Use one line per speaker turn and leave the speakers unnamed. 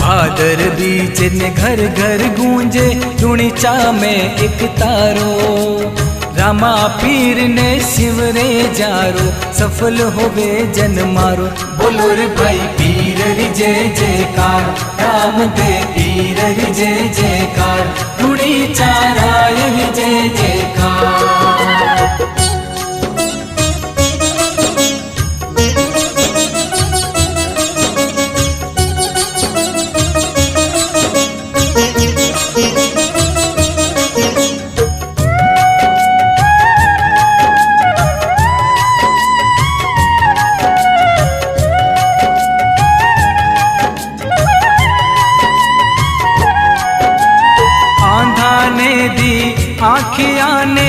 भादर बीच ने घर घर गूंजे धुणीचा में एक तारो। रामा पीर ने शिवरे जारो सफल होवे जन मारो। बोलो रे भाई पीर री जय जयकार, राम दे पीर री जय जयकार, धुणीचा राय री जय जयकार। आँखियाँ ने